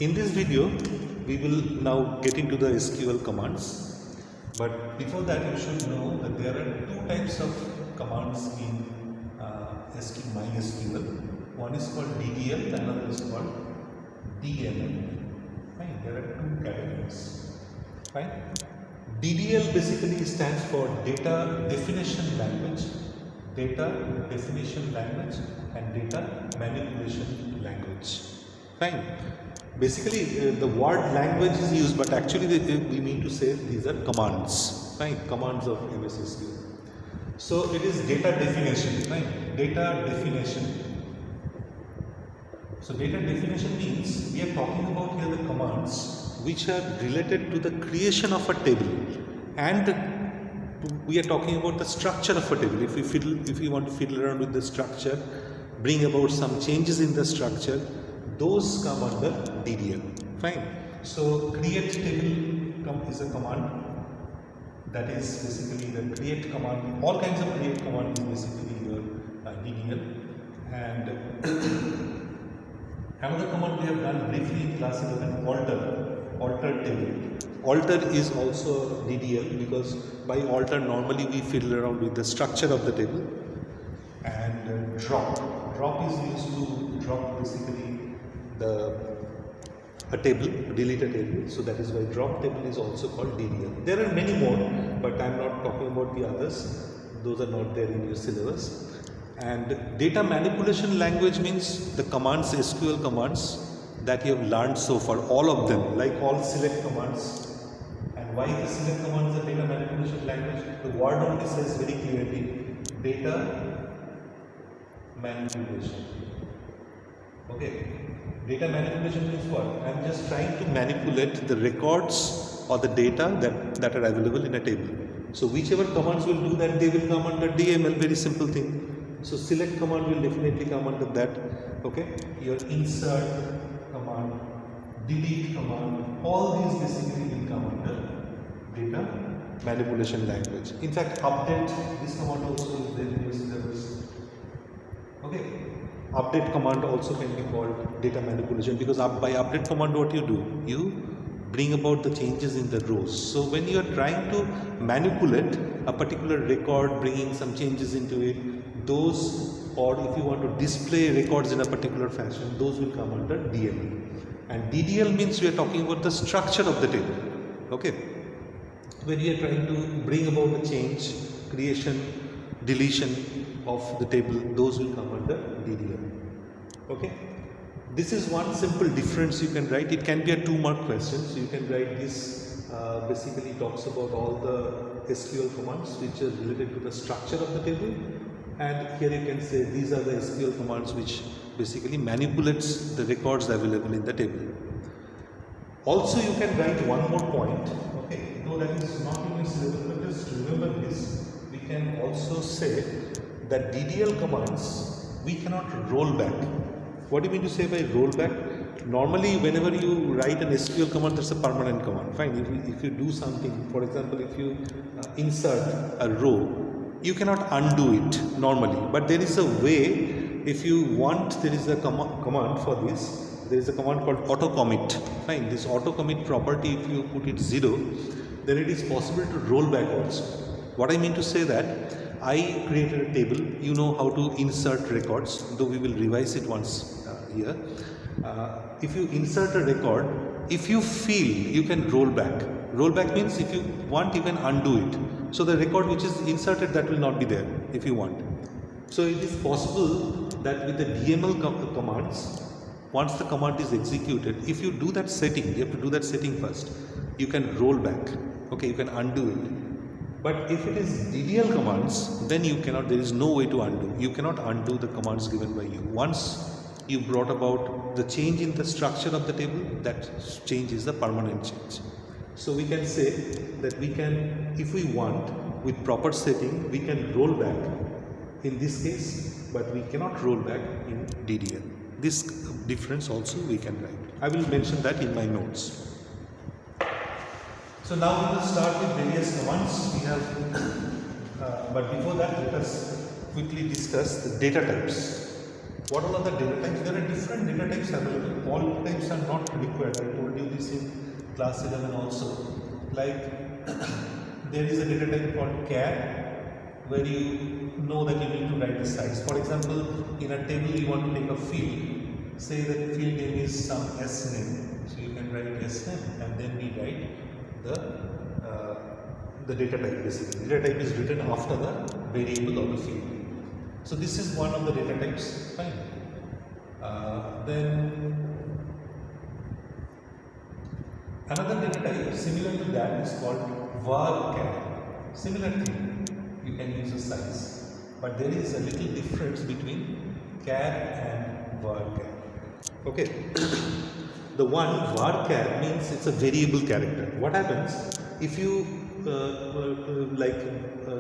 In this video, we will now get into the SQL commands. But before that, you should know that there are two types of commands in MySQL. One is called DDL, another is called DML. Fine. There are two categories. Fine. DDL basically stands for Data Definition Language, Data Definition Language, and Data Manipulation Language. Fine. Basically, the word language is used, but actually we mean to say these are commands. Fine. Commands of MS SQL. So it is data definition. Fine. Data definition. So data definition means we are talking about here the commands which are related to the creation of a table, and we are talking about the structure of a table. If we want to fiddle around with the structure, bring about some changes in the structure, those come under DDL. Fine. So create table is a command. That is basically the create command. All kinds of create command is basically your DDL. And another command we have done briefly in class 11, alter table. Alter is also DDL, because by alter normally we fiddle around with the structure of the table. And drop is used to drop basically a table, delete a table. So that is why drop table is also called DDL. There are many more, but I am not talking about the others. Those are not there in your syllabus. And data manipulation language means the commands, SQL commands that you have learned so far, all of them, like all select commands. And why the select commands are data manipulation language? The word only says very clearly data manipulation. Okay. Data manipulation means what? I am just trying to manipulate the records or the data that are available in a table. So whichever commands will do that, they will come under DML, very simple thing. So select command will definitely come under that. Okay. Your insert command, delete command, all these basically will come under data manipulation language. In fact, update, this command also is there in your syllabus. Okay. Update command also can be called data manipulation, because by update command what you do? You bring about the changes in the rows. So when you are trying to manipulate a particular record, bringing some changes into it, those, or if you want to display records in a particular fashion, those will come under DML. And DDL means we are talking about the structure of the table. Okay. When you are trying to bring about a change, creation, deletion of the table, those will come under DDL. Okay. This is one simple difference you can write. It can be a 2-mark question. So you can write this, basically talks about all the SQL commands which are related to the structure of the table. And here you can say these are the SQL commands which basically manipulates the records available in the table. Also you can write one more point. Okay. Though that is not in your syllabus, but just remember this. We can also say that DDL commands we cannot roll back. What do you mean to say by roll back? Normally whenever you write an SQL command, that's a permanent command. Fine. If you do something, for example, if you insert a row, you cannot undo it normally. But there is a way, if you want, there is a command for this. There is a command called auto commit. Fine. This auto commit property, if you put it 0, then it is possible to roll back also. What I mean to say that, I created a table, you know how to insert records, though we will revise it once here. If you insert a record, if you feel, you can roll back. Roll back means if you want, you can undo it. So the record which is inserted, that will not be there if you want. So it is possible that with the DML commands, once the command is executed, if you do that setting, you have to do that setting first, you can roll back. Okay, you can undo it. But if it is DDL commands, then you cannot, there is no way to undo. You cannot undo the commands given by you. Once you brought about the change in the structure of the table, that change is the permanent change. So we can say that we can, if we want, with proper setting, we can roll back in this case, but we cannot roll back in DDL. This difference also we can write. I will mention that in my notes. So now we will start with various commands. We have, but before that, let us quickly discuss the data types. What are the data types? There are different data types available. All types are not required. I told you this in class 11 also. Like there is a data type called char, where you know that you need to write the size. For example, in a table you want to take a field. Say that field name is some S name. So you can write S name and then we write the data type basically. Data type is written after the variable or the field. So this is one of the data types. Fine. Then another data type similar to that is called var char. Similar thing, you can use a size, but there is a little difference between char and var char. Okay, the one var char means it's a variable character. What happens if you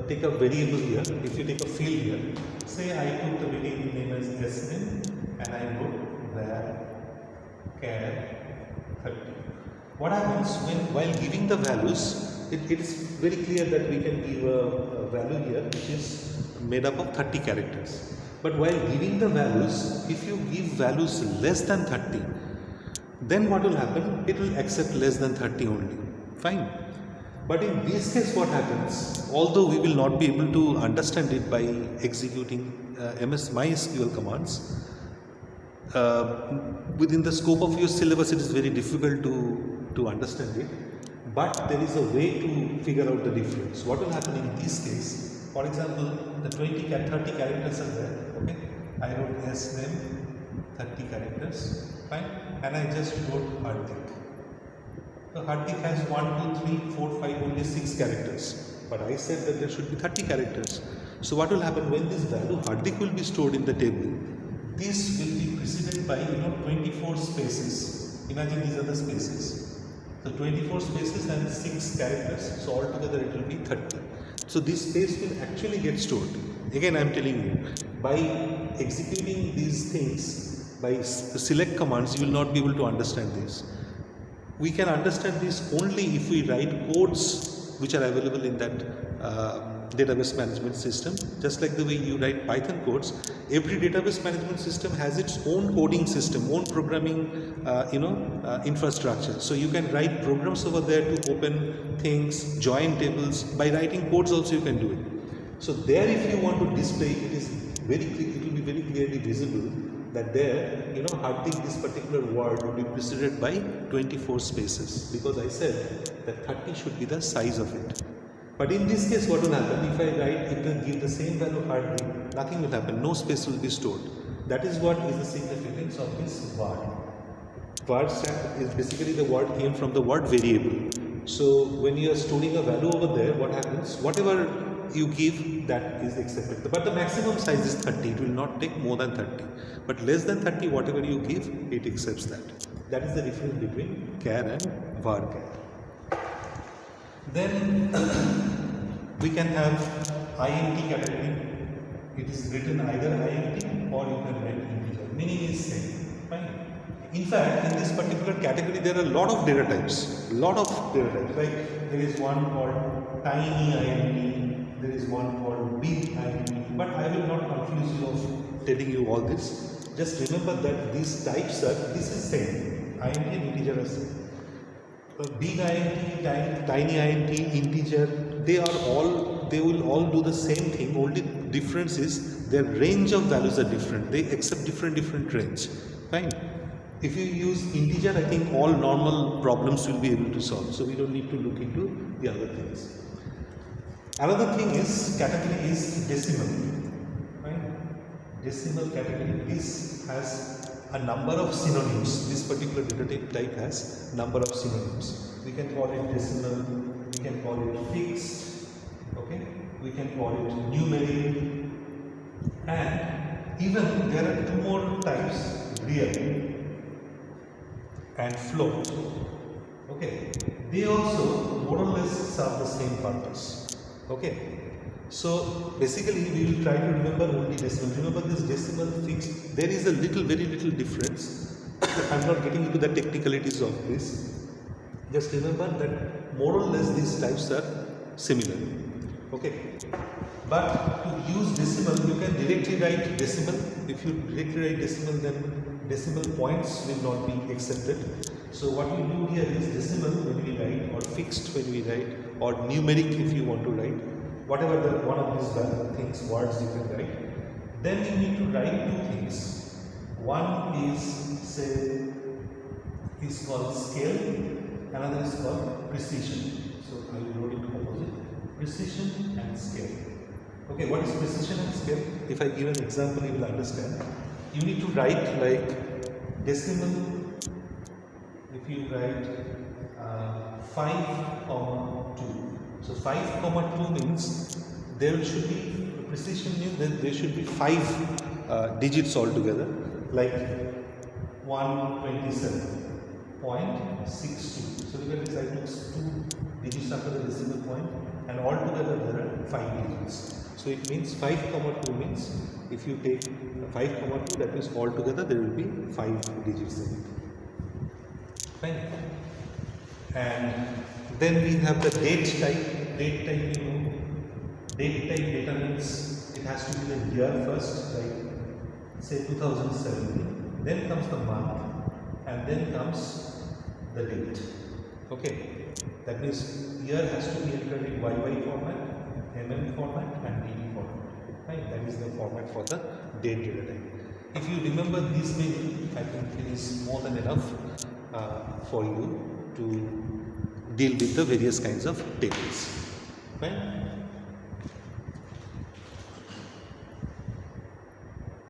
take a variable here? If you take a field here, say I took the variable name as sname and I wrote var char 30. What happens while giving the values, it is very clear that we can give a value here which is made up of 30 characters. But while giving the values, if you give values less than 30, then what will happen? It will accept less than 30 only. Fine. But in this case what happens, although we will not be able to understand it by executing MySQL commands, within the scope of your syllabus it is very difficult to understand it, but there is a way to figure out the difference. What will happen in this case? For example, the 30 characters are there. Okay, I wrote S name 30 characters, fine, and I just wrote Hardik. So Hardik has 1, 2, 3, 4, 5, only 6 characters, but I said that there should be 30 characters. So what will happen when this value Hardik will be stored in the table? This will be preceded by 24 spaces. Imagine these are the spaces. So 24 spaces and 6 characters. So altogether it will be 30. So this space will actually get stored. Again I am telling you, by executing these things, by select commands, you will not be able to understand this. We can understand this only if we write codes which are available in that database management system. Just like the way you write Python codes, every database management system has its own coding system, own programming infrastructure. So you can write programs over there to open things, join tables. By writing codes also you can do it. So there, if you want to display it, it will be very clearly visible that there, Hardik, this particular word will be preceded by 24 spaces, because I said that 30 should be the size of it. But in this case, what will happen? If I write, it will give the same value Hardik, nothing will happen, no space will be stored. That is what is the significance of this var. Var is basically, the word came from the word variable. So when you are storing a value over there, what happens? Whatever you give, that is accepted. But the maximum size is 30. It will not take more than 30. But less than 30, whatever you give, it accepts that. That is the difference between char and var char. Then we can have int category. It is written either int or you can write integer. Meaning is same. Fine. In fact, in this particular category, there are a lot of data types. Like there is one called tiny int, there is one called big int. But I will not confuse you of telling you all this. Just remember that these types are, this is same. Int and integer are same. Big int, tiny int, integer, they will all do the same thing. Only difference is their range of values are different. They accept different range. Fine. If you use integer, I think all normal problems will be able to solve. So we don't need to look into the other things. Another thing is, category is decimal. Right? Decimal category. This has a number of synonyms. This particular data type has number of synonyms. We can call it decimal, we can call it fixed, okay? We can call it numeric, and even there are two more types, real and float. Okay, they also more or less serve the same purpose. Okay, so basically we will try to remember only decimal. Remember this decimal, fixed, there is a very little difference. I am not getting into the technicalities of this. Just remember that more or less these types are similar. Okay, but to use decimal, you can directly write decimal. If you directly write decimal, then decimal points will not be accepted. So what we do here is decimal when we write, or fixed when we write, or numeric if you want to write, whatever the one of these things, words you can write. Then you need to write two things. One is, say, is called scale, another is called precision. So I will wrote it opposite, precision and scale. Okay, what is precision and scale? If I give an example, you will understand. You need to write like decimal. If you write 5,2, so 5,2 means there should be, precision means that there should be 5 digits altogether, like 127.62. So look at this, I took 2 digits after the decimal point, and altogether there are 5 digits. So it means 5,2 means if you take 5,2, that means altogether there will be 5 digits in it. Fine. And then we have the date type. Date type, you know, date type data means it has to be the year first, like say 2017. Then comes the month, and then comes the date. Okay. That means year has to be entered in YY format, MM format, and DD format. Right? That is the format for the date data type. If you remember these many, I think it is more than enough for you to deal with the various kinds of tables. Right?